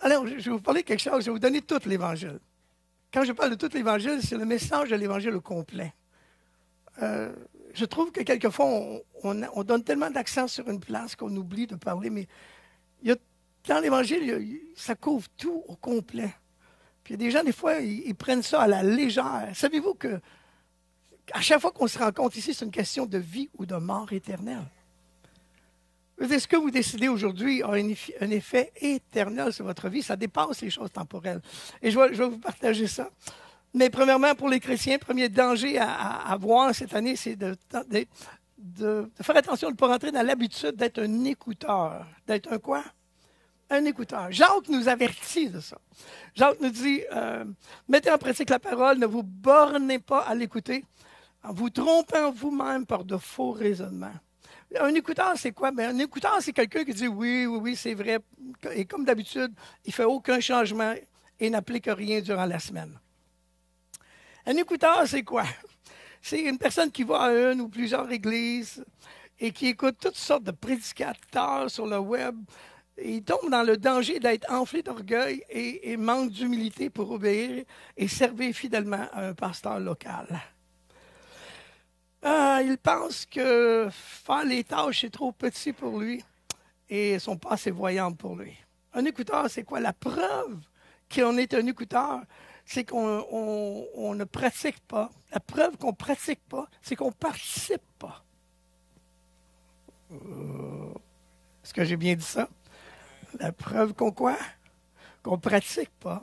Alors, je vais vous parler de quelque chose, je vais vous donner tout l'Évangile. Quand je parle de tout l'Évangile, c'est le message de l'Évangile au complet. Je trouve que quelquefois, on donne tellement d'accent sur une place qu'on oublie de parler, mais il y a, dans l'Évangile, ça couvre tout au complet. Puis il y a des gens, des fois, ils prennent ça à la légère. Savez-vous que à chaque fois qu'on se rencontre ici, c'est une question de vie ou de mort éternelle. Ce que vous décidez aujourd'hui a un effet éternel sur votre vie. Ça dépasse les choses temporelles. Et je vais vous partager ça. Mais premièrement, pour les chrétiens, le premier danger à voir cette année, c'est de faire attention de ne pas rentrer dans l'habitude d'être un écouteur. D'être un quoi? Un écouteur. Jacques nous avertit de ça. Jacques nous dit, mettez en pratique la parole, ne vous bornez pas à l'écouter, en vous trompant vous-même par de faux raisonnements. Un écouteur, c'est quoi? Bien, un écouteur, c'est quelqu'un qui dit oui, c'est vrai. Et comme d'habitude, il ne fait aucun changement et n'applique rien durant la semaine. Un écouteur, c'est quoi? C'est une personne qui va à une ou plusieurs églises et qui écoute toutes sortes de prédicateurs sur le web. Et il tombe dans le danger d'être enflé d'orgueil et manque d'humilité pour obéir et servir fidèlement à un pasteur local. Il pense que faire les tâches, c'est trop petit pour lui et ne sont pas assez voyantes pour lui. Un écouteur, c'est quoi? La preuve qu'on est un écouteur, c'est qu'on ne pratique pas. La preuve qu'on ne pratique pas, c'est qu'on ne participe pas. Est-ce que j'ai bien dit ça? La preuve qu'on quoi? Qu'on ne pratique pas,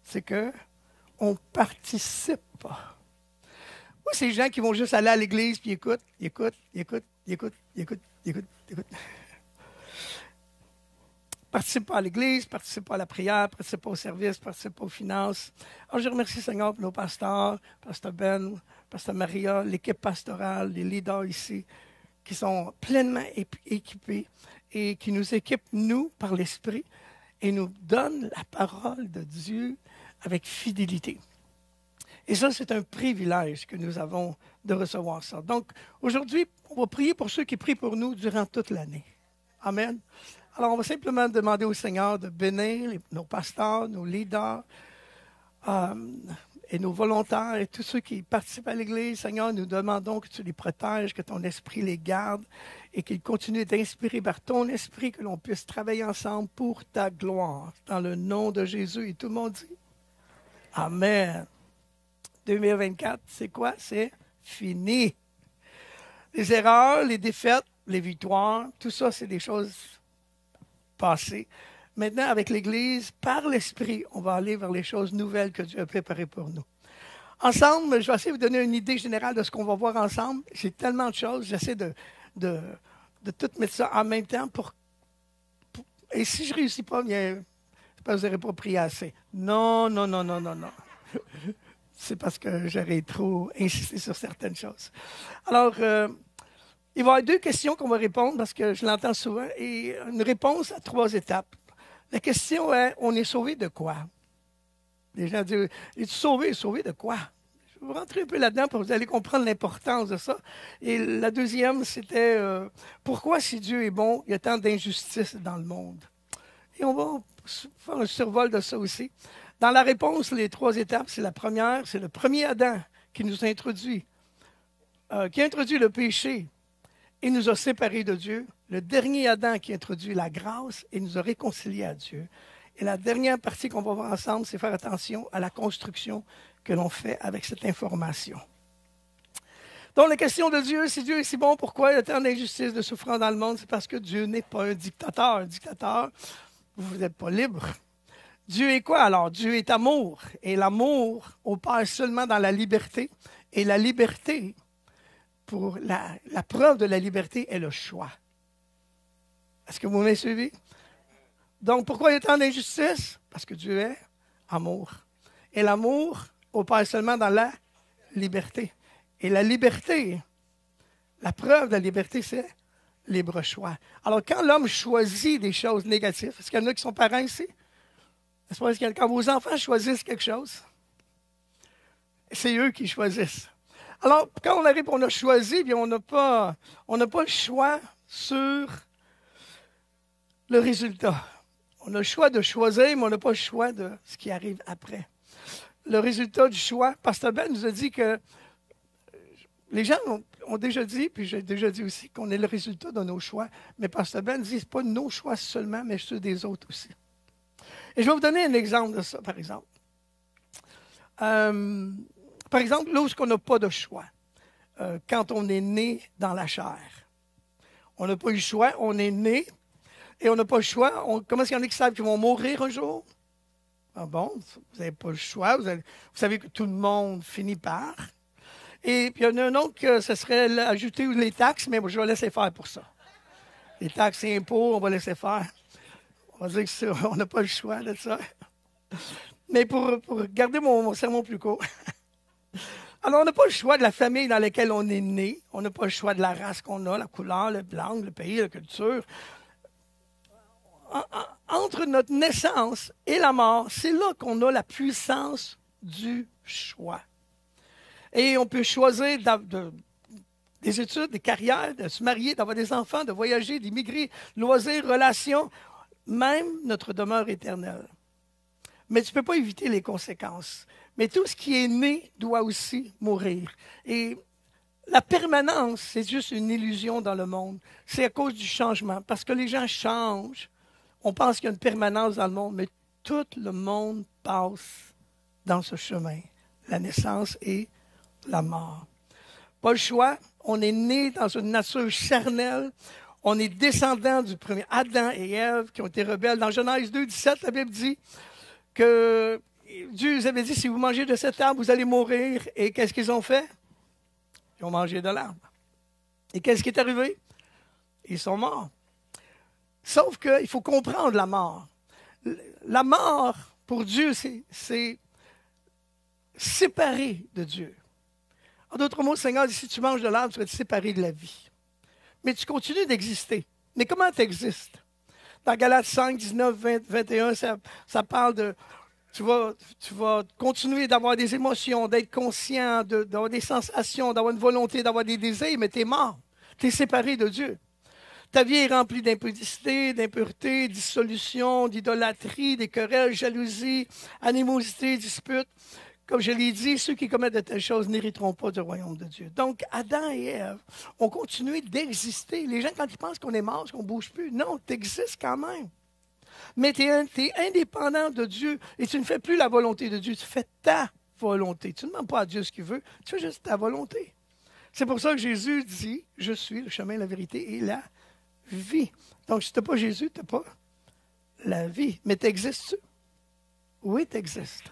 c'est qu'on ne participe pas. Moi, c'est les gens qui vont juste aller à l'église puis écoutent. Participe pas à l'église, participe pas à la prière, participe pas au service, participe pas aux finances. Alors, je remercie Seigneur pour nos pasteurs, Pasteur Ben, Pasteur Maria, l'équipe pastorale, les leaders ici, qui sont pleinement équipés et qui nous équipent, nous, par l'Esprit, et nous donnent la parole de Dieu avec fidélité. Et ça, c'est un privilège que nous avons de recevoir ça. Donc, aujourd'hui, on va prier pour ceux qui prient pour nous durant toute l'année. Amen. Alors, on va simplement demander au Seigneur de bénir nos pasteurs, nos leaders et nos volontaires et tous ceux qui participent à l'Église. Seigneur, nous demandons que tu les protèges, que ton esprit les garde et qu'ils continuent d'inspirer par ton esprit, que l'on puisse travailler ensemble pour ta gloire. Dans le nom de Jésus. Et tout le monde dit Amen. 2024, c'est quoi? C'est fini. Les erreurs, les défaites, les victoires, tout ça, c'est des choses passées. Maintenant, avec l'Église, par l'Esprit, on va aller vers les choses nouvelles que Dieu a préparées pour nous. Ensemble, je vais essayer de vous donner une idée générale de ce qu'on va voir ensemble. J'ai tellement de choses, j'essaie de tout mettre ça en même temps et si je ne réussis pas, bien, c'est parce que vous n'aurez pas prié assez. Non. C'est parce que j'aurais trop insisté sur certaines choses. Alors, il va y avoir 2 questions qu'on va répondre parce que je l'entends souvent et une réponse à 3 étapes. La question est, on est sauvé de quoi? Les gens disent, es-tu sauvé? Sauvé de quoi? Je vais vous rentrer un peu là-dedans pour que vous allez comprendre l'importance de ça. Et la deuxième, c'était, pourquoi si Dieu est bon, il y a tant d'injustice dans le monde? Et on va faire un survol de ça aussi. Dans la réponse, les 3 étapes, c'est la première, c'est le premier Adam qui nous introduit, qui introduit le péché et nous a séparés de Dieu. Le dernier Adam qui introduit la grâce et nous a réconciliés à Dieu. Et la dernière partie qu'on va voir ensemble, c'est faire attention à la construction que l'on fait avec cette information. Donc, la question de Dieu, si Dieu est si bon, pourquoi il y a tant d'injustice, de souffrance dans le monde? C'est parce que Dieu n'est pas un dictateur. Un dictateur, vous n'êtes pas libre. Dieu est quoi alors? Dieu est amour. Et l'amour opère seulement dans la liberté. Et la liberté, pour la preuve de la liberté, est le choix. Est-ce que vous m'avez suivi? Donc, pourquoi il y a tant d'injustice? Parce que Dieu est amour. Et l'amour opère seulement dans la liberté. Et la liberté, la preuve de la liberté, c'est libre choix. Alors, quand l'homme choisit des choses négatives, est-ce qu'il y en a qui sont parents ici? Est-ce que quand vos enfants choisissent quelque chose, c'est eux qui choisissent. Alors, quand on arrive, on a choisi, bien, on n'a pas le choix sur le résultat. On a le choix de choisir, mais on n'a pas le choix de ce qui arrive après. Le résultat du choix, Pasteur Ben nous a dit que les gens ont déjà dit, puis j'ai déjà dit aussi, qu'on est le résultat de nos choix. Mais Pasteur Ben dit, ce n'est pas nos choix seulement, mais ceux des autres aussi. Et je vais vous donner un exemple de ça, par exemple. Par exemple, là où on n'a pas de choix, quand on est né dans la chair. On n'a pas eu le choix, on est né, et on n'a pas le choix. Comment est-ce qu'il y en a qui savent qu'ils vont mourir un jour? Ah bon, vous n'avez pas le choix. Vous savez que tout le monde finit par. Et puis il y en a un autre que ce serait ajouter les taxes, mais je vais laisser faire pour ça. Les taxes et impôts, on va laisser faire. On va dire qu'on n'a pas le choix de ça. Mais pour garder mon sermon plus court. Alors, on n'a pas le choix de la famille dans laquelle on est né. On n'a pas le choix de la race qu'on a, la couleur, le blanc, le pays, la culture. Entre notre naissance et la mort, c'est là qu'on a la puissance du choix. Et on peut choisir des études, des carrières, de se marier, d'avoir des enfants, de voyager, d'immigrer, loisirs, relations, même notre demeure éternelle. Mais tu ne peux pas éviter les conséquences. Mais tout ce qui est né doit aussi mourir. Et la permanence, c'est juste une illusion dans le monde. C'est à cause du changement. Parce que les gens changent. On pense qu'il y a une permanence dans le monde, mais tout le monde passe dans ce chemin. La naissance et la mort. Pas le choix. On est né dans une nature charnelle. On est descendant du premier Adam et Ève qui ont été rebelles. Dans Genèse 2, 17, la Bible dit que Dieu vous avait dit, si vous mangez de cet arbre, vous allez mourir. Et qu'est-ce qu'ils ont fait? Ils ont mangé de l'arbre. Et qu'est-ce qui est arrivé? Ils sont morts. Sauf qu'il faut comprendre la mort. La mort, pour Dieu, c'est séparé de Dieu. En d'autres mots, le Seigneur dit, si tu manges de l'arbre, tu vas être séparé de la vie. Mais tu continues d'exister. Mais comment tu existes? Dans Galates 5, 19, 20, 21, ça parle de... Tu vas continuer d'avoir des émotions, d'être conscient, d'avoir des sensations, d'avoir une volonté, d'avoir des désirs, mais tu es mort. Tu es séparé de Dieu. Ta vie est remplie d'impudicité, d'impureté, dissolution, d'idolâtrie, des querelles, jalousie, animosité, disputes. Comme je l'ai dit, ceux qui commettent de telles choses n'hériteront pas du royaume de Dieu. Donc, Adam et Ève ont continué d'exister. Les gens, quand ils pensent qu'on est mort, qu'on ne bouge plus, non, tu existes quand même. Mais tu es indépendant de Dieu et tu ne fais plus la volonté de Dieu, tu fais ta volonté. Tu ne demandes pas à Dieu ce qu'il veut, tu fais juste ta volonté. C'est pour ça que Jésus dit, je suis le chemin, la vérité et la vie. Donc, si tu n'as pas Jésus, tu n'as pas la vie. Mais t'existes-tu? Oui, tu existes.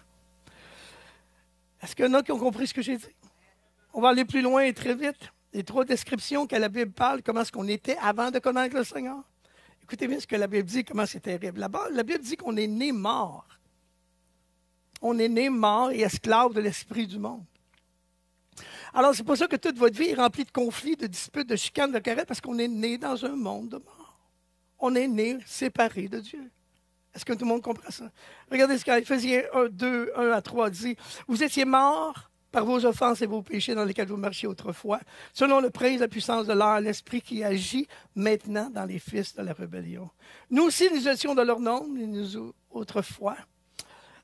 Est-ce qu'il y en a qui ont compris ce que j'ai dit? On va aller plus loin et très vite. Les 3 descriptions que la Bible parle, comment est-ce qu'on était avant de connaître le Seigneur. Écoutez bien ce que la Bible dit, comment c'est terrible. Là-bas, la Bible dit qu'on est né mort. On est né mort et esclave de l'esprit du monde. Alors, c'est pour ça que toute votre vie est remplie de conflits, de disputes, de chicanes, de querelles, parce qu'on est né dans un monde de mort. On est né séparé de Dieu. Est-ce que tout le monde comprend ça? Regardez ce qu'Éphésiens 2, 1 à 3 dit. Vous étiez morts par vos offenses et vos péchés dans lesquels vous marchiez autrefois, selon le prince de la puissance de l'air, l'esprit qui agit maintenant dans les fils de la rébellion. Nous aussi, nous étions de leur nombre, nous autrefois.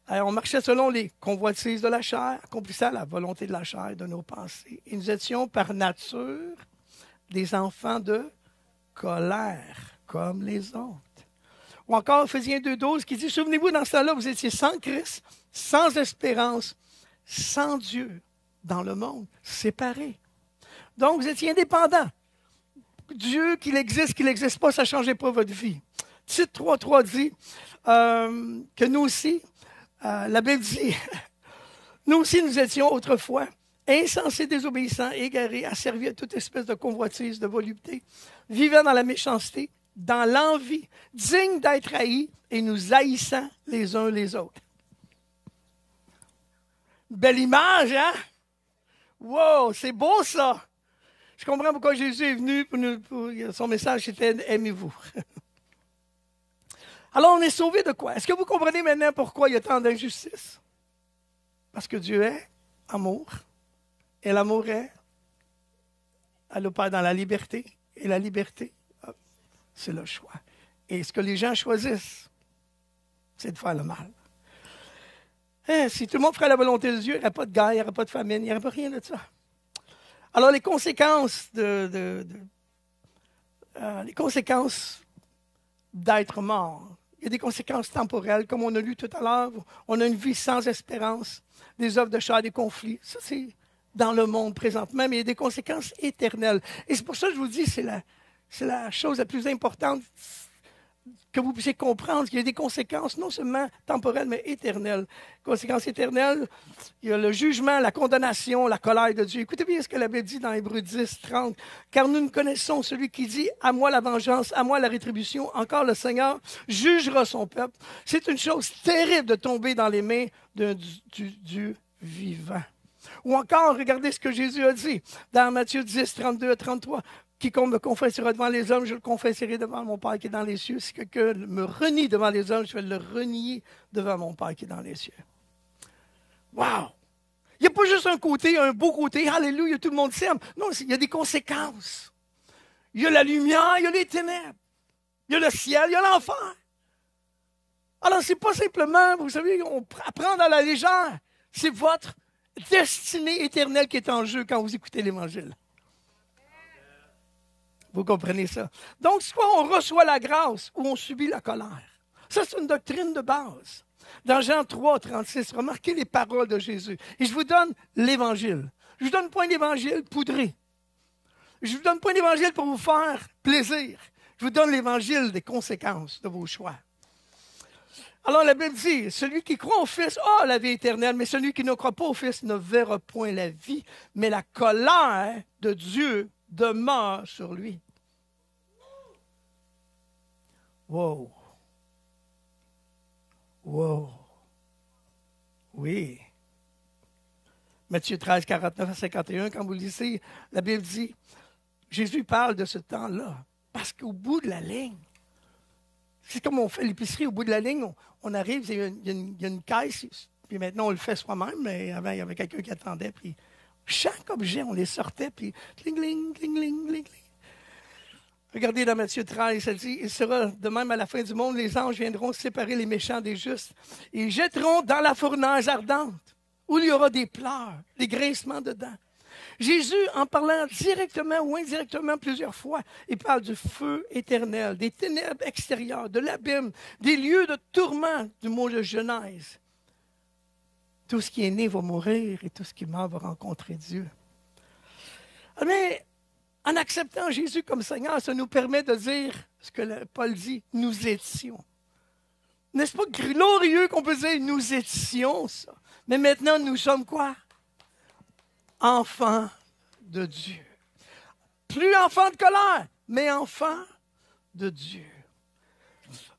On marchait selon les convoitises de la chair, accomplissant la volonté de la chair, de nos pensées. Et nous étions par nature des enfants de colère, comme les autres. Ou encore Éphésiens 2,12 qui dit, souvenez-vous, dans ce temps-là, vous étiez sans Christ, sans espérance, sans Dieu dans le monde, séparés. Donc, vous étiez indépendants. Dieu, qu'il n'existe pas, ça ne changeait pas votre vie. Tite 3,3 dit que nous aussi, la Bible dit, nous aussi nous étions autrefois insensés, désobéissants, égarés, asservis à toute espèce de convoitise, de volupté, vivant dans la méchanceté, dans l'envie, dignes d'être haïs et nous haïssant les uns les autres. Belle image, hein? Wow, c'est beau ça! Je comprends pourquoi Jésus est venu pour son message, c'était « Aimez-vous ». Alors, on est sauvé de quoi? Est-ce que vous comprenez maintenant pourquoi il y a tant d'injustice? Parce que Dieu est amour. Et l'amour est, elle opère dans la liberté. Et la liberté, c'est le choix. Et ce que les gens choisissent, c'est de faire le mal. Hein, si tout le monde ferait la volonté de Dieu, il n'y aurait pas de guerre, il n'y aurait pas de famine, il n'y aurait pas rien de ça. Alors, les conséquences les conséquences d'être mort. Il y a des conséquences temporelles, comme on a lu tout à l'heure. On a une vie sans espérance, des œuvres de chair, des conflits. Ça, c'est dans le monde présentement, mais il y a des conséquences éternelles. Et c'est pour ça que je vous dis, c'est la chose la plus importante que vous puissiez comprendre qu'il y a des conséquences non seulement temporelles, mais éternelles. Conséquences éternelles, il y a le jugement, la condamnation, la colère de Dieu. Écoutez bien ce que la Bible dit dans Hébreux 10, 30. « Car nous ne connaissons celui qui dit « À moi la vengeance, à moi la rétribution. Encore le Seigneur jugera son peuple. » C'est une chose terrible de tomber dans les mains du Dieu vivant. Ou encore, regardez ce que Jésus a dit dans Matthieu 10, 32 à 33. Quiconque me confessera devant les hommes, je le confesserai devant mon Père qui est dans les cieux. Si quelqu'un me renie devant les hommes, je vais le renier devant mon Père qui est dans les cieux. Wow! Il n'y a pas juste un côté, un beau côté, alléluia, tout le monde s'aime. Non, il y a des conséquences. Il y a la lumière, il y a les ténèbres. Il y a le ciel, il y a l'enfer. Alors, ce n'est pas simplement, vous savez, on apprend dans la légère. C'est votre destinée éternelle qui est en jeu quand vous écoutez l'Évangile. Vous comprenez ça? Donc, soit on reçoit la grâce ou on subit la colère. Ça, c'est une doctrine de base. Dans Jean 3, 36, remarquez les paroles de Jésus. Et je vous donne l'Évangile. Je vous donne pas un Évangile poudré. Je vous donne pas un Évangile pour vous faire plaisir. Je vous donne l'Évangile des conséquences de vos choix. Alors, la Bible dit, celui qui croit au Fils a la vie éternelle, mais celui qui ne croit pas au Fils ne verra point la vie, mais la colère de Dieu demeure sur lui. Wow. Wow. Oui. Matthieu 13, 49 à 51, quand vous lisez, la Bible dit, Jésus parle de ce temps-là, parce qu'au bout de la ligne, c'est comme on fait l'épicerie, au bout de la ligne, on arrive, il y a une caisse, puis maintenant on le fait soi-même, mais avant il y avait quelqu'un qui attendait, puis chaque objet, on les sortait, puis cling, cling, cling, cling, cling, cling. Regardez dans Matthieu 13, ça dit, il sera de même à la fin du monde, les anges viendront séparer les méchants des justes et ils jetteront dans la fournaise ardente, où il y aura des pleurs, des grincements de dents. Jésus, en parlant directement ou indirectement plusieurs fois, il parle du feu éternel, des ténèbres extérieures, de l'abîme, des lieux de tourment du mot de Genèse. Tout ce qui est né va mourir et tout ce qui meurt va rencontrer Dieu. Mais en acceptant Jésus comme Seigneur, ça nous permet de dire ce que Paul dit, nous étions. N'est-ce pas glorieux qu'on peut dire nous étions ça? Mais maintenant, nous sommes quoi? Enfants de Dieu. Plus enfants de colère, mais enfants de Dieu.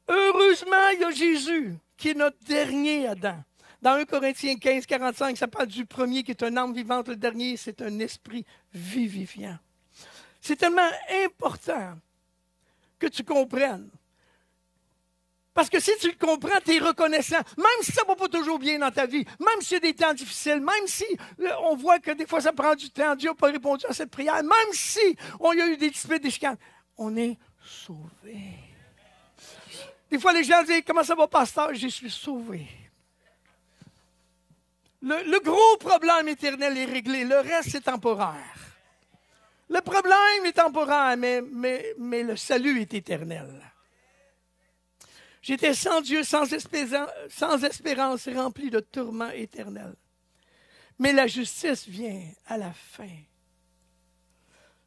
Heureusement, il y a Jésus qui est notre dernier Adam. Dans 1 Corinthiens 15, 45, ça parle du premier qui est une âme vivante, le dernier, c'est un esprit vivifiant. C'est tellement important que tu comprennes. Parce que si tu le comprends, tu es reconnaissant. Même si ça ne va pas toujours bien dans ta vie, même s'il y a des temps difficiles, même si on voit que des fois ça prend du temps, Dieu n'a pas répondu à cette prière, même si on y a eu des disputes, des chicanes, on est sauvé. Des fois, les gens disent, comment ça va, pasteur? Je suis sauvé. Le gros problème éternel est réglé. Le reste, c'est temporaire. Le problème est temporaire, mais le salut est éternel. J'étais sans Dieu, sans espérance, rempli de tourments éternels. Mais la justice vient à la fin.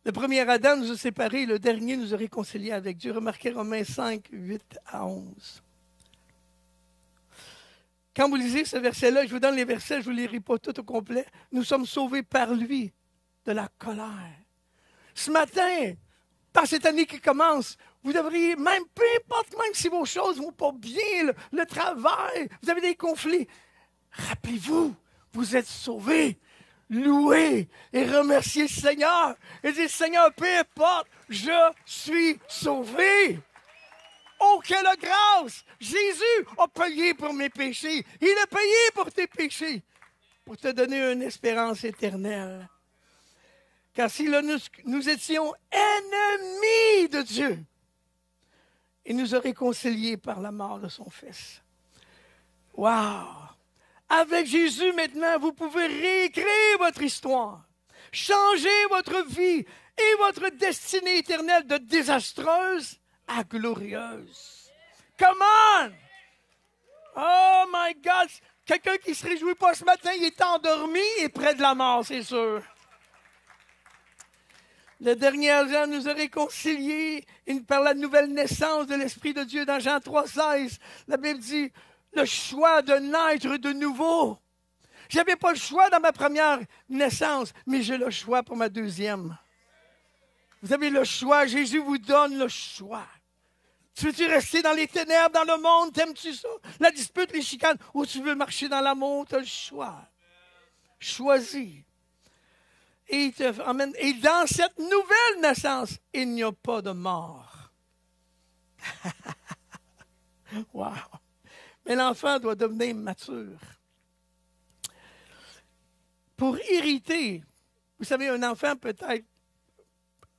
Le premier Adam nous a séparés, le dernier nous a réconciliés avec Dieu. Remarquez Romains 5, 8 à 11. Quand vous lisez ce verset-là, je vous donne les versets, je ne vous les lis pas tout au complet. Nous sommes sauvés par lui de la colère. Ce matin, par cette année qui commence, vous devriez, même peu importe, même si vos choses ne vont pas bien, le travail, vous avez des conflits, rappelez-vous, vous êtes sauvés, louez et remerciez le Seigneur. Et dites, Seigneur, peu importe, je suis sauvé. Oh, quelle grâce! Jésus a payé pour mes péchés. Il a payé pour tes péchés, pour te donner une espérance éternelle. Car si nous étions ennemis de Dieu, il nous a réconciliés par la mort de son Fils. Wow! Avec Jésus, maintenant, vous pouvez réécrire votre histoire, changer votre vie et votre destinée éternelle de désastreuse à glorieuse. Come on! Oh my God! Quelqu'un qui ne se réjouit pas ce matin, il est endormi et près de la mort, c'est sûr. Le dernier Jean nous a réconciliés par la nouvelle naissance de l'Esprit de Dieu dans Jean 3,16. La Bible dit, le choix de naître de nouveau. Je n'avais pas le choix dans ma première naissance, mais j'ai le choix pour ma deuxième. Vous avez le choix, Jésus vous donne le choix. Tu veux-tu rester dans les ténèbres, dans le monde? T'aimes-tu ça? La dispute, les chicanes. Ou tu veux marcher dans l'amour? Tu as le choix. Choisis. Et, et dans cette nouvelle naissance, il n'y a pas de mort. Wow! Mais l'enfant doit devenir mature. Pour hériter, vous savez, un enfant peut être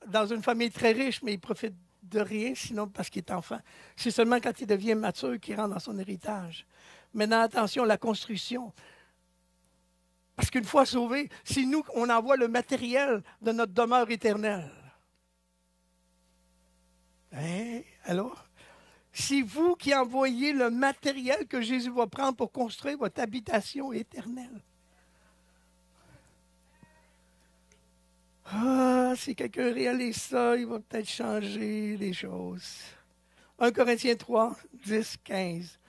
dans une famille très riche, mais il profite de rien, sinon parce qu'il est enfant. C'est seulement quand il devient mature qu'il rentre dans son héritage. Maintenant, attention, la construction. Parce qu'une fois sauvé, c'est nous qu'on envoie le matériel de notre demeure éternelle. Hein? Alors, c'est vous qui envoyez le matériel que Jésus va prendre pour construire votre habitation éternelle. Ah, si quelqu'un réalise ça, il va peut-être changer les choses. 1 Corinthiens 3, 10, 15.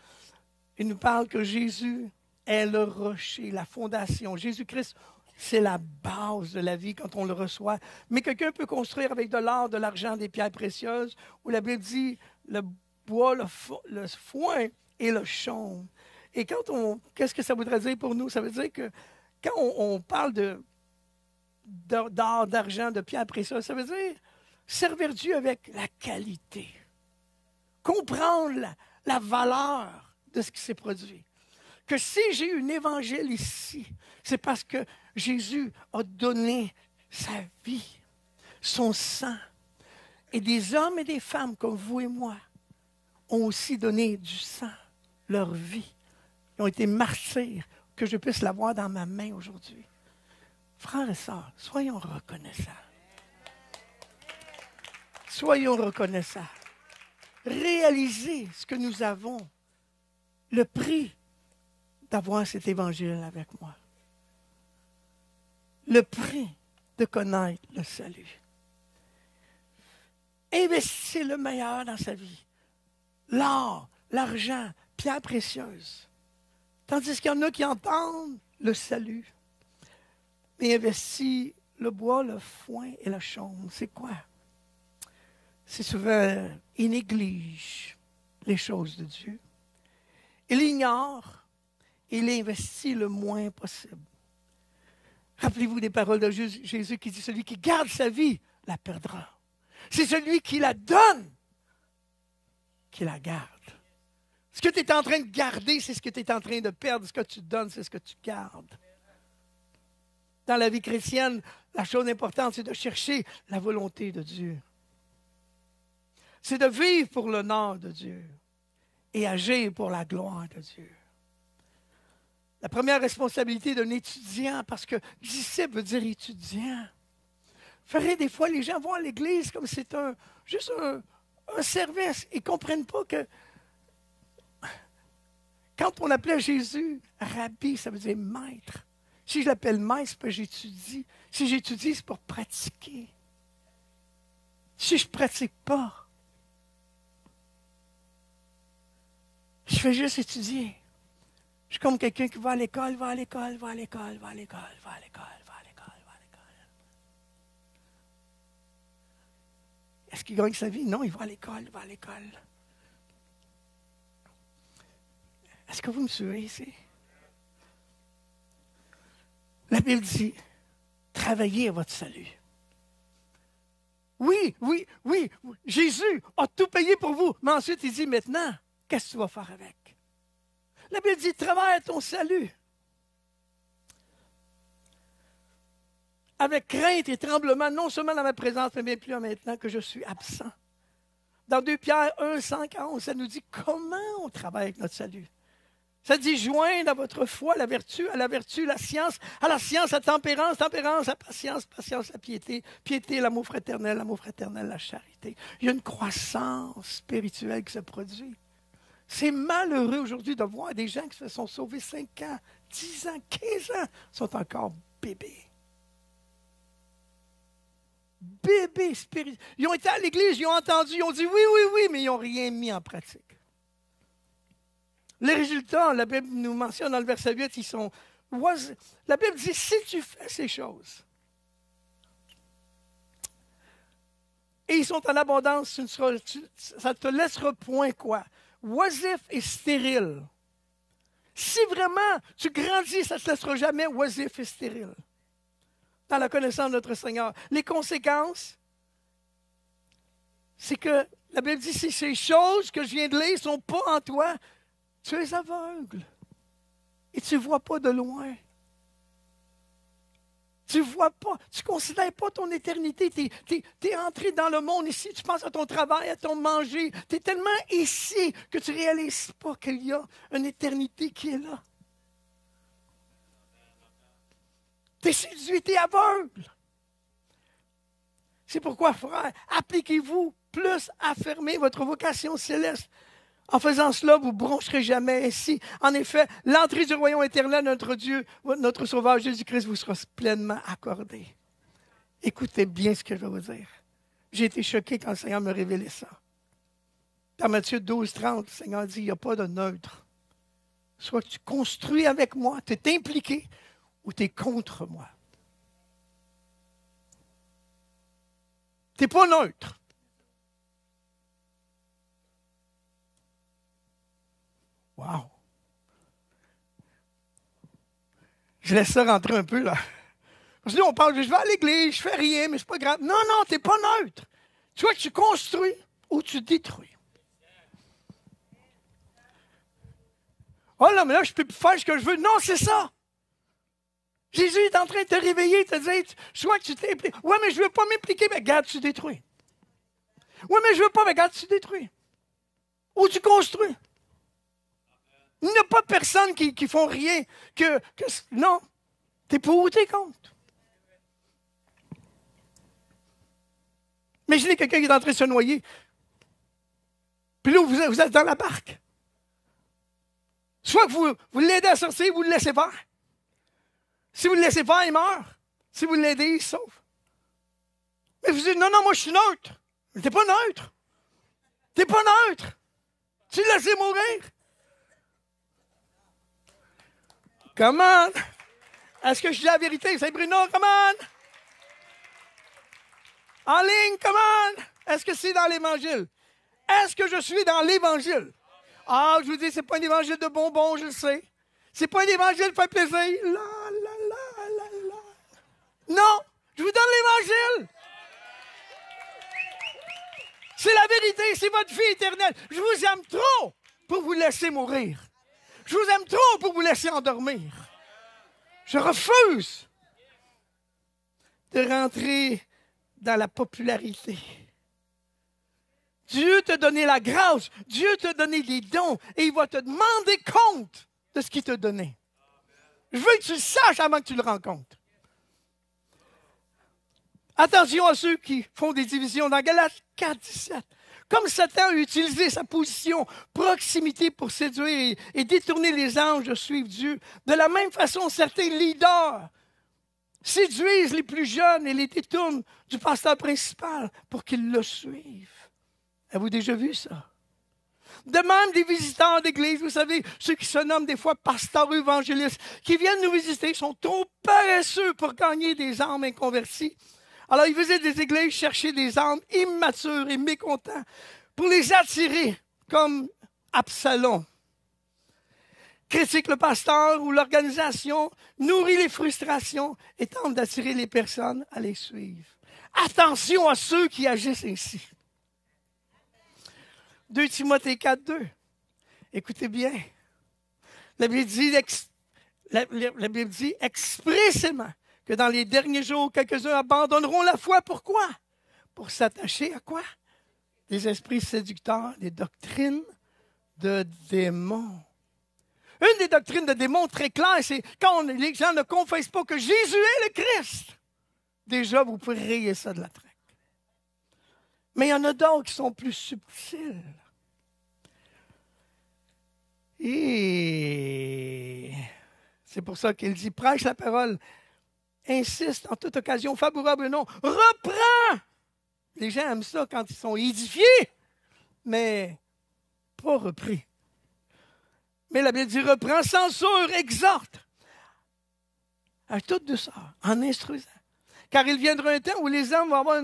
Il nous parle que Jésus est le rocher, la fondation. Jésus-Christ, c'est la base de la vie quand on le reçoit. Mais quelqu'un peut construire avec de l'or, de l'argent, des pierres précieuses, où la Bible dit le bois, le foin et le chaume. Et qu'est-ce que ça voudrait dire pour nous? Ça veut dire que quand on parle d'or, d'argent, de pierres précieuses, ça veut dire servir Dieu avec la qualité. Comprendre la valeur de ce qui s'est produit. Que si j'ai un évangile ici, c'est parce que Jésus a donné sa vie, son sang. Et des hommes et des femmes comme vous et moi ont aussi donné du sang, leur vie. Ils ont été martyrs, que je puisse l'avoir dans ma main aujourd'hui. Frères et sœurs, soyons reconnaissants. Soyons reconnaissants. Réalisez ce que nous avons, le prix d'avoir cet évangile avec moi. Le prix de connaître le salut. Investissez le meilleur dans sa vie. L'or, l'argent, pierres précieuses. Tandis qu'il y en a qui entendent le salut. Mais investit le bois, le foin et le chaume. C'est quoi? C'est souvent, il néglige les choses de Dieu. Il ignore et il investit le moins possible. Rappelez-vous des paroles de Jésus qui dit, celui qui garde sa vie la perdra. C'est celui qui la donne qui la garde. Ce que tu es en train de garder, c'est ce que tu es en train de perdre. Ce que tu donnes, c'est ce que tu gardes. Dans la vie chrétienne, la chose importante, c'est de chercher la volonté de Dieu. C'est de vivre pour l'honneur de Dieu et agir pour la gloire de Dieu. La première responsabilité d'un étudiant, parce que disciple veut dire étudiant. Vous verrez, des fois, les gens vont à l'église comme c'est juste un service. Ils ne comprennent pas que quand on appelait Jésus Rabbi, ça veut dire maître. Si je l'appelle maître, c'est parce que j'étudie. Si j'étudie, c'est pour pratiquer. Si je ne pratique pas, je fais juste étudier. Je suis comme quelqu'un qui va à l'école, va à l'école, va à l'école, va à l'école, va à l'école, va à l'école, va à l'école. Est-ce qu'il gagne sa vie? Non, il va à l'école, va à l'école. Est-ce que vous me suivez ici? La Bible dit, travaillez à votre salut. Oui, Jésus a tout payé pour vous. Mais ensuite, il dit, maintenant, qu'est-ce que tu vas faire avec? La Bible dit, travaille à ton salut. Avec crainte et tremblement, non seulement dans ma présence, mais bien plus maintenant que je suis absent. Dans 2 Pierre 1, 5 à 11, ça nous dit comment on travaille avec notre salut. Ça dit joindre à votre foi la vertu, à la vertu la science, à la science la tempérance, tempérance la patience, patience la piété, piété l'amour fraternel la charité. Il y a une croissance spirituelle qui se produit. C'est malheureux aujourd'hui de voir des gens qui se sont sauvés 5 ans, 10 ans, 15 ans, sont encore bébés. Bébés spirituels. Ils ont été à l'église, ils ont entendu, ils ont dit oui, oui, oui, mais ils n'ont rien mis en pratique. Les résultats, la Bible nous mentionne dans le verset 8, ils sont... La Bible dit, si tu fais ces choses, et ils sont en abondance, ça ne te laissera point quoi? Oisif et stérile. Si vraiment tu grandis, ça ne te laissera jamais oisif et stérile. Dans la connaissance de notre Seigneur. Les conséquences, c'est que la Bible dit, si ces choses que je viens de lire ne sont pas en toi, tu es aveugle et tu ne vois pas de loin. Tu ne vois pas, tu ne considères pas ton éternité. Tu es entré dans le monde ici, tu penses à ton travail, à ton manger. Tu es tellement ici que tu ne réalises pas qu'il y a une éternité qui est là. Tu es séduit, tu es aveugle. C'est pourquoi, frère, appliquez-vous plus à affirmer votre vocation céleste. En faisant cela, vous ne broncherez jamais ainsi. En effet, l'entrée du royaume éternel de notre Dieu, notre Sauveur Jésus-Christ, vous sera pleinement accordée. Écoutez bien ce que je vais vous dire. J'ai été choqué quand le Seigneur me révélait ça. Dans Matthieu 12, 30, le Seigneur dit, il n'y a pas de neutre. Soit tu construis avec moi, tu es impliqué, ou tu es contre moi. Tu n'es pas neutre. Wow! Je laisse ça rentrer un peu, là. Parce que là, on parle, je vais à l'église, je fais rien, mais c'est pas grave. Non, non, tu n'es pas neutre. Soit tu construis ou tu détruis. Oh là, mais là, je peux plus faire ce que je veux. Non, c'est ça. Jésus est en train de te réveiller, de te dire, soit que tu t'impliques. Ouais, mais je ne veux pas m'impliquer, mais regarde, tu détruis. Ouais, mais je ne veux pas, mais regarde, tu détruis. Ou tu construis. Il n'y a pas de personnes qui font rien. Non, tu es pour ou tu es contre. Imaginez quelqu'un qui est en train de se noyer. Puis là, vous êtes dans la barque. Soit que vous l'aidez à sortir, vous le laissez faire. Si vous le laissez faire, il meurt. Si vous l'aidez, il se sauve. Mais vous dites, non, non, moi je suis neutre. Mais tu n'es pas neutre. Tu n'es pas neutre. Tu le laisses mourir. Comment? Est-ce que je dis la vérité? C'est Bruno, comment? En ligne, comment? Est-ce que c'est dans l'Évangile? Est-ce que je suis dans l'Évangile? Ah, je vous dis, c'est pas un évangile de bonbons, je le sais. C'est pas un évangile de faire plaisir. Non, je vous donne l'Évangile. C'est la vérité, c'est votre vie éternelle. Je vous aime trop pour vous laisser mourir. Je vous aime trop pour vous laisser endormir. Je refuse de rentrer dans la popularité. Dieu t'a donné la grâce, Dieu t'a donné des dons et il va te demander compte de ce qu'il t'a donné. Je veux que tu le saches avant que tu le rencontres. Attention à ceux qui font des divisions dans Galates 4, 17. Comme Satan a utilisé sa position, proximité pour séduire et détourner les anges de suivre Dieu, de la même façon, certains leaders séduisent les plus jeunes et les détournent du pasteur principal pour qu'ils le suivent. Avez-vous déjà vu ça? De même, des visiteurs d'église, vous savez, ceux qui se nomment des fois pasteurs évangélistes, qui viennent nous visiter, sont trop paresseux pour gagner des âmes inconverties. Alors, ils visitent des églises chercher des âmes immatures et mécontents pour les attirer, comme Absalom. Critique le pasteur ou l'organisation, nourrit les frustrations et tente d'attirer les personnes à les suivre. Attention à ceux qui agissent ainsi. 2 Timothée 4, 2. Écoutez bien. La Bible dit expressément que dans les derniers jours, quelques-uns abandonneront la foi. Pourquoi? Pour s'attacher à quoi? Des esprits séducteurs, des doctrines de démons. Une des doctrines de démons très claires, c'est quand les gens ne confessent pas que Jésus est le Christ. Déjà, vous pouvez rayer ça de la traque. Mais il y en a d'autres qui sont plus subtils. Et c'est pour ça qu'il dit, prêche la parole, insiste en toute occasion, favorable ou non, reprends. Les gens aiment ça quand ils sont édifiés, mais pas repris. Mais la Bible dit, reprends, censure, exhorte. À toute douceur, en instruisant. Car il viendra un temps où les hommes vont avoir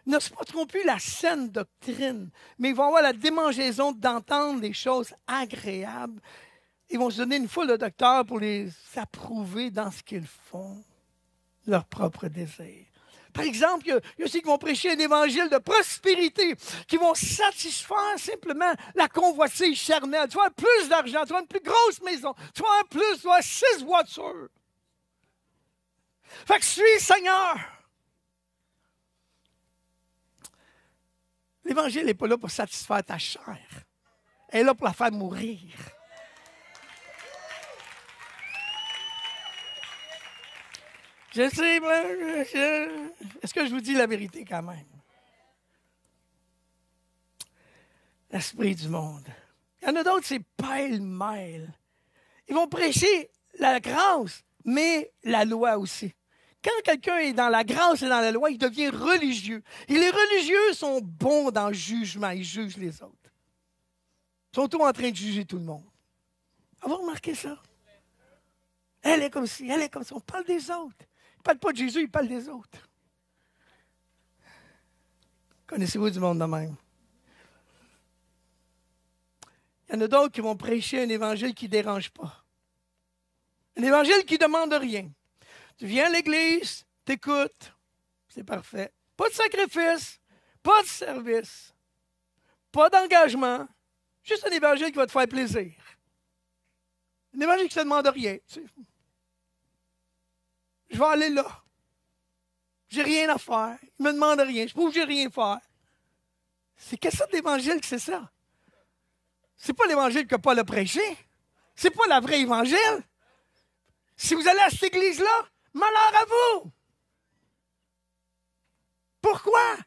ne se passeront plus la saine doctrine, mais ils vont avoir la démangeaison d'entendre des choses agréables. Ils vont se donner une foule de docteurs pour les approuver dans ce qu'ils font, leur propre désir. Par exemple, il y a aussi qui vont prêcher un évangile de prospérité, qui vont satisfaire simplement la convoitise charnelle. Tu vas avoir plus d'argent, tu vas avoir une plus grosse maison, tu vas avoir plus, tu vas avoir 6 voitures. Fait que suis Seigneur. L'Évangile n'est pas là pour satisfaire ta chair. Elle est là pour la faire mourir. Je sais, est-ce que je vous dis la vérité quand même? L'esprit du monde. Il y en a d'autres, c'est pêle-mêle. Ils vont prêcher la grâce, mais la loi aussi. Quand quelqu'un est dans la grâce et dans la loi, il devient religieux. Et les religieux sont bons dans le jugement. Ils jugent les autres. Ils sont tous en train de juger tout le monde. Avez-vous remarqué ça? Elle est comme ci, elle est comme ça. On parle des autres. Ils ne parlent pas de Jésus, ils parlent des autres. Connaissez-vous du monde de même? Il y en a d'autres qui vont prêcher un évangile qui ne dérange pas. Un évangile qui ne demande rien. Tu viens à l'église, t'écoutes, c'est parfait. Pas de sacrifice, pas de service, pas d'engagement, juste un évangile qui va te faire plaisir. Un évangile qui ne te demande rien. Tu sais. Je vais aller là. J'ai rien à faire. Il ne me demande rien. Je trouve que j'ai rien à faire. C'est quelle sorte d'évangile que c'est ça? C'est pas l'évangile que Paul a prêché. C'est pas la vraie évangile. Si vous allez à cette église-là, malheur à vous! Pourquoi?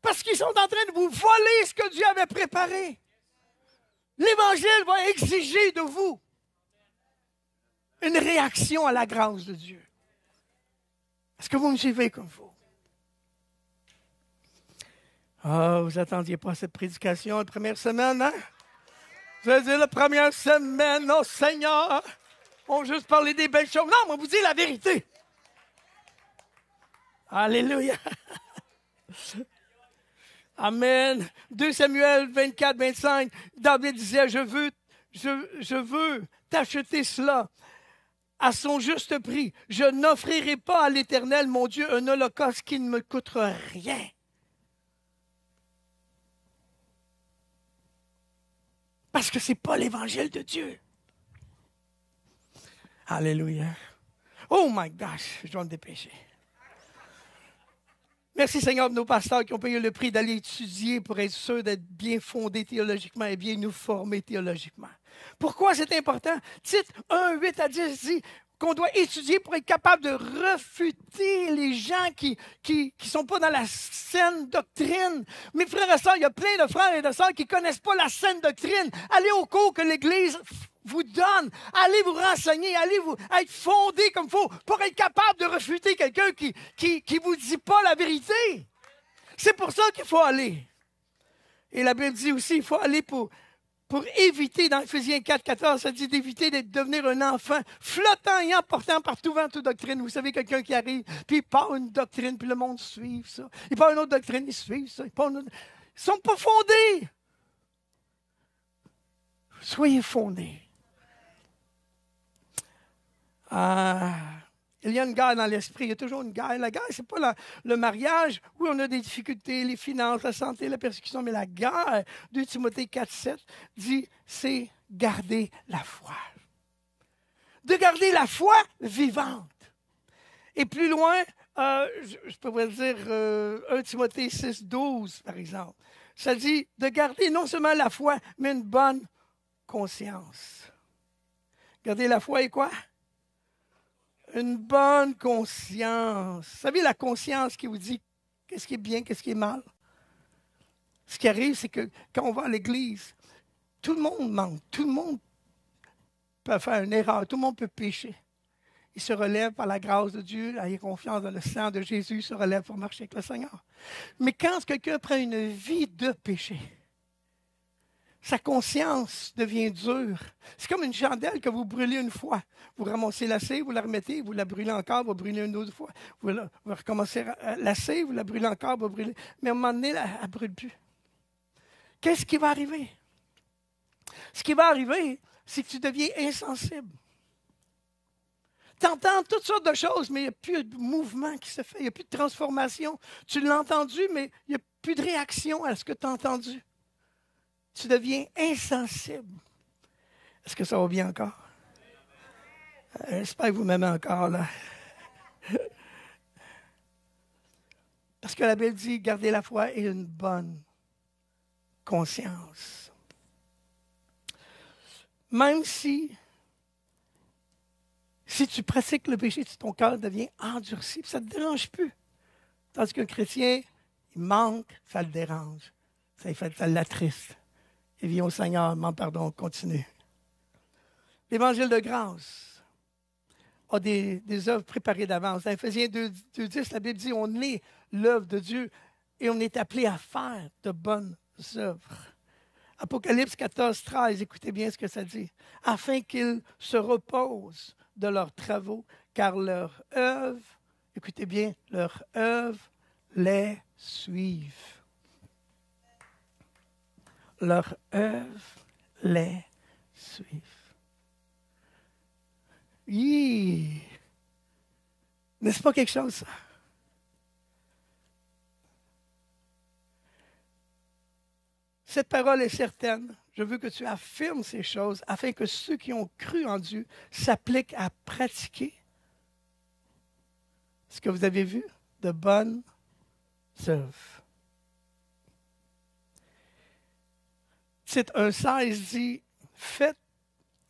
Parce qu'ils sont en train de vous voler ce que Dieu avait préparé. L'Évangile va exiger de vous une réaction à la grâce de Dieu. Est-ce que vous me suivez comme il faut? Ah, vous n'attendiez pas cette prédication la première semaine, hein? Vous allez dire la première semaine, oh Seigneur! On juste parler des belles choses. Non, on va vous dire la vérité. Alléluia. Amen. 2 Samuel 24, 25, David disait, je veux t'acheter cela à son juste prix. Je n'offrirai pas à l'Éternel, mon Dieu, un holocauste qui ne me coûtera rien. Parce que ce n'est pas l'Évangile de Dieu. Alléluia. Oh my gosh, je dois me dépêcher. Merci Seigneur de nos pasteurs qui ont payé le prix d'aller étudier pour être sûrs d'être bien fondés théologiquement et bien nous former théologiquement. Pourquoi c'est important? Titre 1, 8 à 10 dit qu'on doit étudier pour être capable de refuter les gens qui sont pas dans la saine doctrine. Mes frères et sœurs, il y a plein de frères et de sœurs qui ne connaissent pas la saine doctrine. Allez au cours que l'Église vous donne. Allez vous renseigner, allez vous être fondé comme il faut pour être capable de refuter quelqu'un qui vous dit pas la vérité. C'est pour ça qu'il faut aller. Et la Bible dit aussi, il faut aller pour éviter, dans Éphésiens 4, 14, ça dit d'éviter de devenir un enfant flottant et emportant par tout vent, toute doctrine. Vous savez, quelqu'un qui arrive, puis il part une doctrine, puis le monde suit ça. Il part une autre doctrine, ils suivent ça. Ils ne sont pas fondés. Soyez fondés. Il y a une guerre dans l'esprit, il y a toujours une guerre. La guerre, ce n'est pas le mariage où on a des difficultés, les finances, la santé, la persécution, mais la guerre, 2 Timothée 4, 7, dit, c'est garder la foi. De garder la foi vivante. Et plus loin, je pourrais dire 1 Timothée 6, 12, par exemple. Ça dit de garder non seulement la foi, mais une bonne conscience. Garder la foi et quoi? Une bonne conscience. Vous savez, la conscience qui vous dit qu'est-ce qui est bien, qu'est-ce qui est mal. Ce qui arrive, c'est que quand on va à l'église, tout le monde manque, tout le monde peut faire une erreur, tout le monde peut pécher. Il se relève par la grâce de Dieu, ayant confiance dans le sang de Jésus, il se relève pour marcher avec le Seigneur. Mais quand quelqu'un prend une vie de péché, sa conscience devient dure. C'est comme une chandelle que vous brûlez une fois. Vous ramassez l'acier, vous la remettez, vous la brûlez encore, vous brûlez une autre fois. Vous recommencez l'acier, vous la brûlez encore, vous brûlez. Mais à un moment donné, elle ne brûle plus. Qu'est-ce qui va arriver? Ce qui va arriver, c'est que tu deviens insensible. Tu entends toutes sortes de choses, mais il n'y a plus de mouvement qui se fait, il n'y a plus de transformation. Tu l'as entendu, mais il n'y a plus de réaction à ce que tu as entendu. Tu deviens insensible. Est-ce que ça va bien encore? J'espère que vous m'aimez encore, là. Parce que la Bible dit, gardez la foi et une bonne conscience. Même si tu pratiques le péché, ton cœur devient endurci, ça ne te dérange plus. Tandis qu'un chrétien, il manque, ça le dérange. Ça l'attriste. Il vient au Seigneur, demande pardon, continue. L'Évangile de grâce a des œuvres préparées d'avance. Dans Éphésiens 2:10, la Bible dit, on est l'œuvre de Dieu et on est appelé à faire de bonnes œuvres. Apocalypse 14:13, écoutez bien ce que ça dit. Afin qu'ils se reposent de leurs travaux, car leur œuvre, écoutez bien, leur œuvre les suive. Leur œuvre les suive. Oui. N'est-ce pas quelque chose, ça? Cette parole est certaine. Je veux que tu affirmes ces choses afin que ceux qui ont cru en Dieu s'appliquent à pratiquer ce que vous avez vu de bonnes œuvres. Titre 1,16 dit, faites,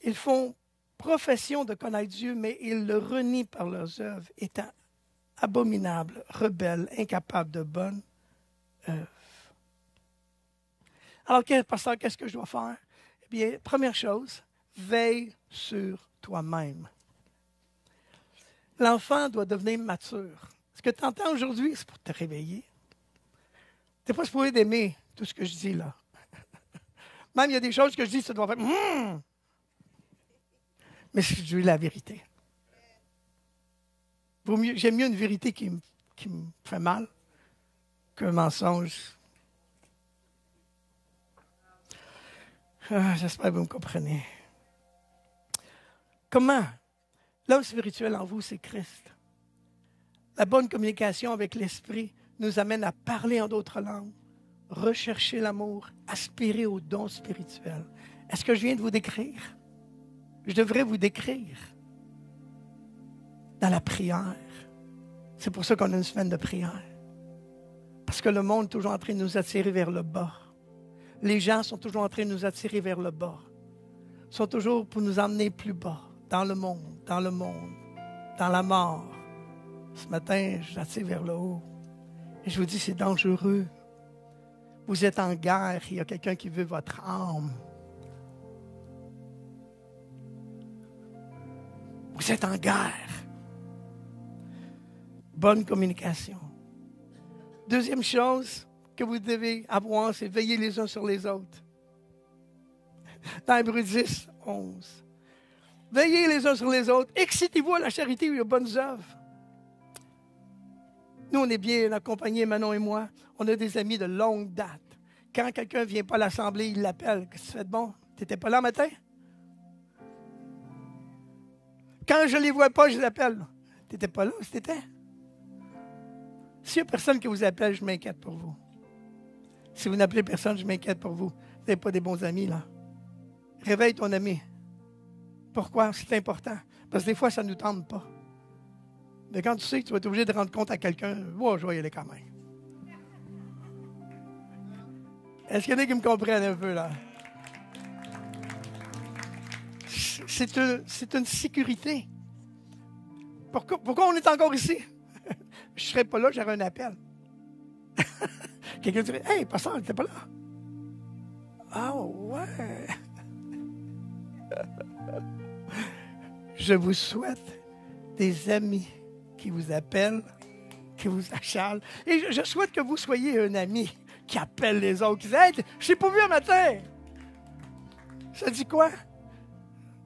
ils font profession de connaître Dieu, mais ils le renient par leurs œuvres, étant abominables, rebelles, incapables de bonnes œuvres. Alors, pasteur, qu'est-ce que je dois faire? Eh bien, première chose, veille sur toi-même. L'enfant doit devenir mature. Ce que tu entends aujourd'hui, c'est pour te réveiller. Tu n'es pas supposé d'aimer tout ce que je dis là. Même il y a des choses que je dis, tu dois faire Mais je dis la vérité. J'aime mieux une vérité qui me fait mal qu'un mensonge. J'espère que vous me comprenez. Comment? L'homme spirituel en vous, c'est Christ. La bonne communication avec l'Esprit nous amène à parler en d'autres langues, rechercher l'amour, aspirer aux dons spirituels. Est-ce que je viens de vous décrire? Je devrais vous décrire dans la prière. C'est pour ça qu'on a une semaine de prière. Parce que le monde est toujours en train de nous attirer vers le bas. Les gens sont toujours en train de nous attirer vers le bas. Ils sont toujours pour nous emmener plus bas, dans le monde, dans la mort. Ce matin, je l'attire vers le haut. Et je vous dis, c'est dangereux. Vous êtes en guerre, il y a quelqu'un qui veut votre âme. Vous êtes en guerre. Bonne communication. Deuxième chose que vous devez avoir, c'est veiller les uns sur les autres. Dans Hébreux 10:11. Veillez les uns sur les autres. Excitez-vous à la charité et aux bonnes œuvres. Nous, on est bien accompagnés, Manon et moi. On a des amis de longue date. Quand quelqu'un ne vient pas à l'assemblée, il l'appelle. Qu'est-ce que tu fais de bon? Tu n'étais pas là matin? Quand je ne les vois pas, je les appelle. Tu n'étais pas là? Où c'était? S'il n'y a personne qui vous appelle, je m'inquiète pour vous. Si vous n'appelez personne, je m'inquiète pour vous. Vous n'avez pas des bons amis, là. Réveille ton ami. Pourquoi? C'est important. Parce que des fois, ça ne nous tente pas. Mais quand tu sais que tu vas être obligé de rendre compte à quelqu'un, oh, je vais y aller quand même. Est-ce qu'il y en a qui me comprennent un peu, là? c'est une sécurité. Pourquoi on est encore ici? Je ne serais pas là, j'aurais un appel. Quelqu'un dirait, « Hey, pasteur, t'es pas là. » Ah ouais. Je vous souhaite des amis qui vous appellent, qui vous achalent. Et je souhaite que vous soyez un ami qui appelle les autres, qui dit, « Hey, je t'ai pas vu un matin. » Ça dit quoi?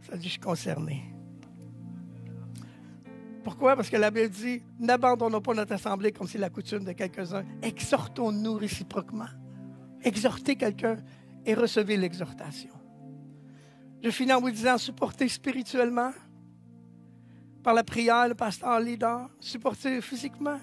Ça dit, « Je suis concerné. » Pourquoi? Parce que la Bible dit, « N'abandonnons pas notre assemblée comme c'est la coutume de quelques-uns. Exhortons-nous réciproquement. » Exhortez quelqu'un et recevez l'exhortation. Je finis en vous disant, supportez spirituellement, par la prière, le pasteur leader, supportez physiquement,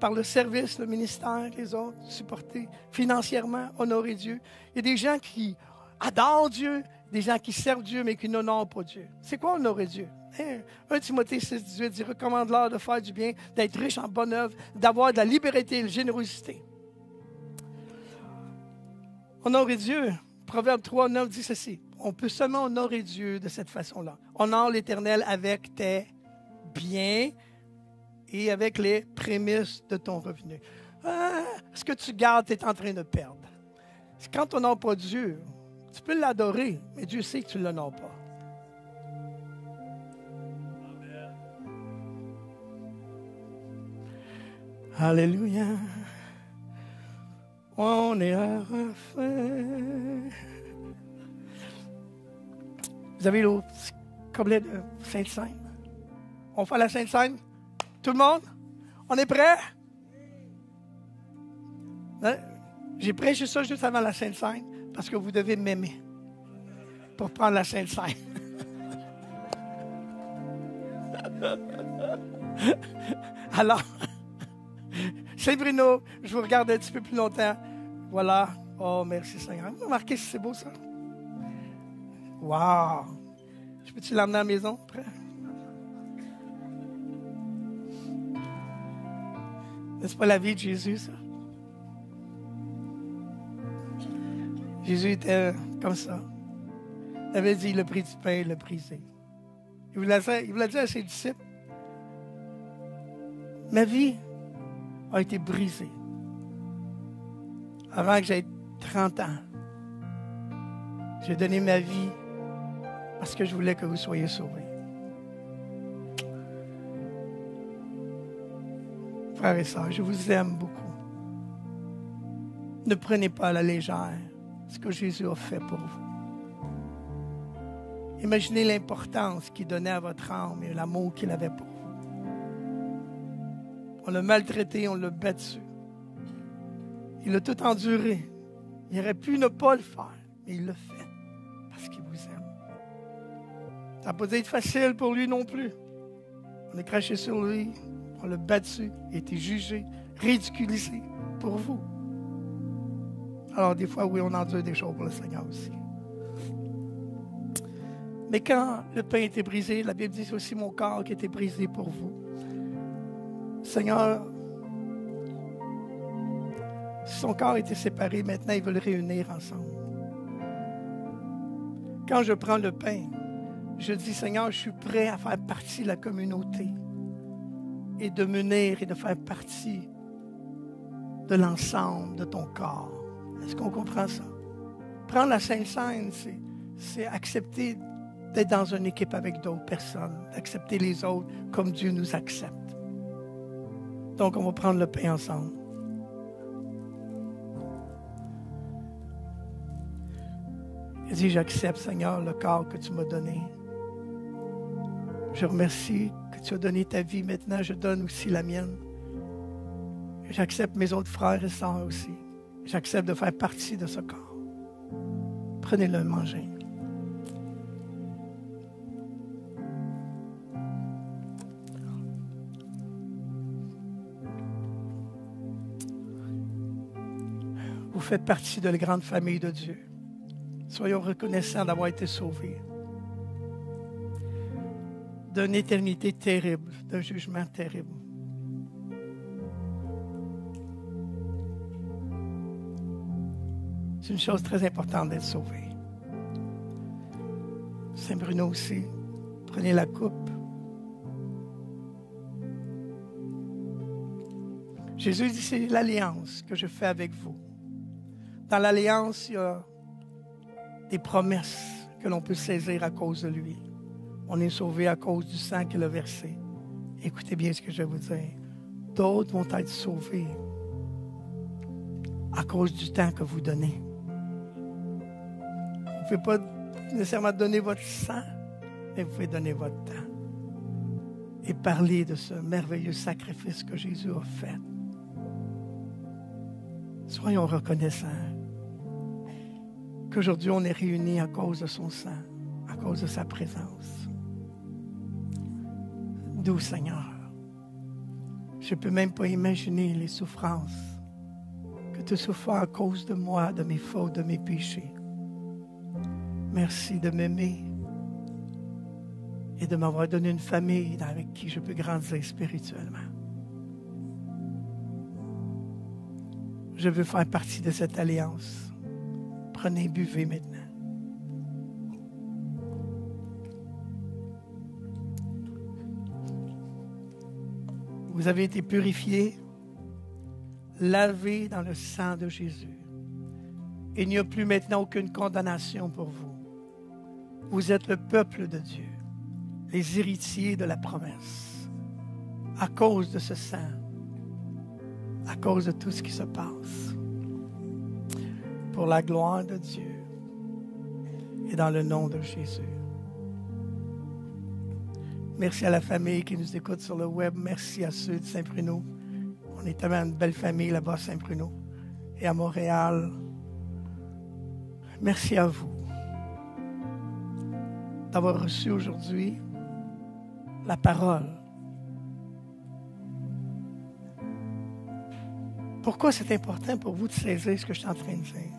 par le service, le ministère, les autres, supportez financièrement, honorez Dieu. Il y a des gens qui adorent Dieu, des gens qui servent Dieu, mais qui n'honorent pas Dieu. C'est quoi honorer Dieu? 1 Timothée 6, 18 dit, recommande-leur de faire du bien, d'être riche en bonne œuvre, d'avoir de la liberté et de la générosité. Honorer Dieu, Proverbe 3, 9 dit ceci, on peut seulement honorer Dieu de cette façon-là. Honore l'Éternel avec tes biens et avec les prémices de ton revenu. Ce que tu gardes, tu es en train de perdre. Quand tu n'honores pas Dieu, tu peux l'adorer, mais Dieu sait que tu ne l'honores pas. Alléluia. On est à la fin. Vous avez le couplet de Sainte-Seine? On fait la Sainte-Seine? Tout le monde? On est prêt? Hein? J'ai prêché ça juste avant la Sainte-Seine parce que vous devez m'aimer pour prendre la Sainte-Seine. Alors, Saint-Bruno, je vous regarde un petit peu plus longtemps. Voilà. Oh, merci Seigneur. Vous remarquez si c'est beau ça? Wow! Je peux-tu l'emmener à la maison après? N'est-ce pas la vie de Jésus, ça? Jésus était comme ça. Il avait dit le prix du pain, le brisé. Il vous l'a dit à ses disciples. Ma vie a été brisée avant que j'aie 30 ans. J'ai donné ma vie parce que je voulais que vous soyez sauvés. Frères et sœurs, je vous aime beaucoup. Ne prenez pas à la légère ce que Jésus a fait pour vous. Imaginez l'importance qu'il donnait à votre âme et l'amour qu'il avait pour vous. On l'a maltraité, on l'a battu. Il a tout enduré. Il aurait pu ne pas le faire, mais il l'a fait parce qu'il vous aime. Ça n'a pas dû être facile pour lui non plus. On a craché sur lui, on l'a battu, il a été jugé, ridiculisé pour vous. Alors des fois, oui, on endure des choses pour le Seigneur aussi. Mais quand le pain était brisé, la Bible dit aussi mon corps qui était brisé pour vous. Seigneur, son corps était séparé, maintenant il veut le réunir ensemble. Quand je prends le pain, je dis, Seigneur, je suis prêt à faire partie de la communauté et de m'unir et de faire partie de l'ensemble de ton corps. Est-ce qu'on comprend ça? Prendre la Sainte-Seine, c'est accepter d'être dans une équipe avec d'autres personnes, d'accepter les autres comme Dieu nous accepte. Donc, on va prendre le pain ensemble. Il dit, j'accepte, Seigneur, le corps que tu m'as donné. Je remercie que tu as donné ta vie. Maintenant, je donne aussi la mienne. J'accepte mes autres frères et sœurs aussi. J'accepte de faire partie de ce corps. Prenez-le, mangez. Vous faites partie de la grande famille de Dieu. Soyons reconnaissants d'avoir été sauvés d'une éternité terrible, d'un jugement terrible. C'est une chose très importante d'être sauvé. Saint Bruno aussi. Prenez la coupe. Jésus dit, c'est l'alliance que je fais avec vous. Dans l'alliance, il y a des promesses que l'on peut saisir à cause de lui. On est sauvé à cause du sang qu'il a versé. Écoutez bien ce que je vais vous dire. D'autres vont être sauvés à cause du temps que vous donnez. Vous ne pouvez pas nécessairement donner votre sang, mais vous pouvez donner votre temps. Et parler de ce merveilleux sacrifice que Jésus a fait. Soyons reconnaissants qu'aujourd'hui on est réunis à cause de son sang, à cause de sa présence. Doux Seigneur, je ne peux même pas imaginer les souffrances que tu souffres à cause de moi, de mes fautes, de mes péchés. Merci de m'aimer et de m'avoir donné une famille avec qui je peux grandir spirituellement. Je veux faire partie de cette alliance. Prenez, buvez maintenant. Vous avez été purifiés, lavés dans le sang de Jésus. Il n'y a plus maintenant aucune condamnation pour vous. Vous êtes le peuple de Dieu, les héritiers de la promesse, à cause de ce sang, à cause de tout ce qui se passe. Pour la gloire de Dieu et dans le nom de Jésus. Merci à la famille qui nous écoute sur le web. Merci à ceux de Saint-Bruno. On est tellement une belle famille là-bas à Saint-Bruno et à Montréal. Merci à vous d'avoir reçu aujourd'hui la parole. Pourquoi c'est important pour vous de saisir ce que je suis en train de dire?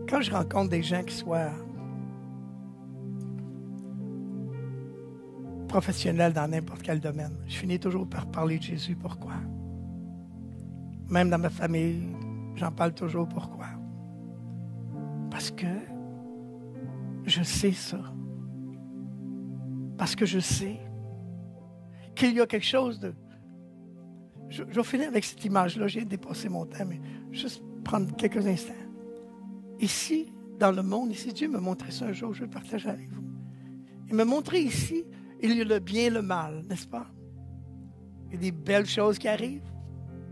Quand je rencontre des gens qui soient professionnels dans n'importe quel domaine, je finis toujours par parler de Jésus. Pourquoi? Même dans ma famille, j'en parle toujours. Pourquoi? Parce que je sais ça. Parce que je sais qu'il y a quelque chose de... Je vais finir avec cette image-là. J'ai dépassé mon temps, mais juste prendre quelques instants. Ici, dans le monde, ici, Dieu m'a montré ça un jour, je vais le partager avec vous. Il m'a montré ici, il y a le bien et le mal, n'est-ce pas? Il y a des belles choses qui arrivent,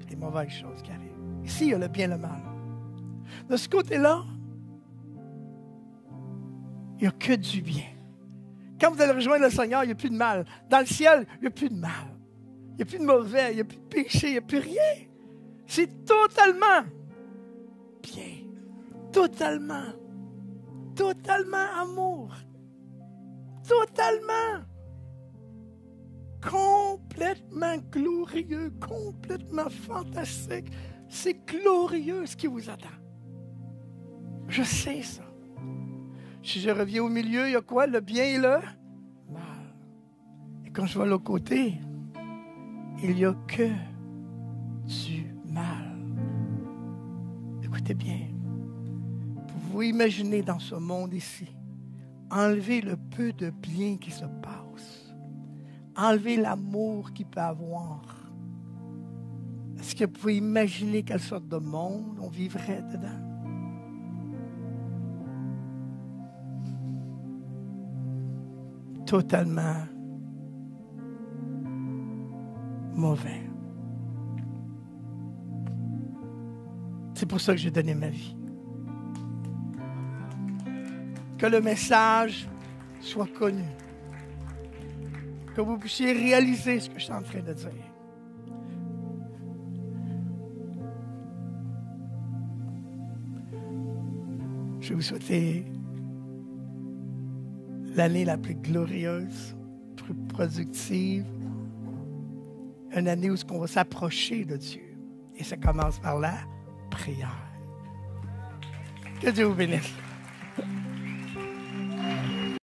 et des mauvaises choses qui arrivent. Ici, il y a le bien et le mal. De ce côté-là, il n'y a que du bien. Quand vous allez rejoindre le Seigneur, il n'y a plus de mal. Dans le ciel, il n'y a plus de mal. Il n'y a plus de mauvais, il n'y a plus de péché, il n'y a plus rien. C'est totalement bien. Totalement amour. Totalement. Complètement glorieux, complètement fantastique. C'est glorieux ce qui vous attend. Je sais ça. Si je reviens au milieu, il y a quoi? Le bien et le mal. Et quand je vais de l'autre côté, il n'y a que du mal. Écoutez bien. Vous imaginez dans ce monde ici, enlevez le peu de bien qui se passe. Enlevez l'amour qu'il peut avoir. Est-ce que vous pouvez imaginer quelle sorte de monde on vivrait dedans? Totalement mauvais. C'est pour ça que j'ai donné ma vie. Que le message soit connu. Que vous puissiez réaliser ce que je suis en train de dire. Je vais vous souhaiter l'année la plus glorieuse, plus productive. Une année où on va s'approcher de Dieu. Et ça commence par la prière. Que Dieu vous bénisse.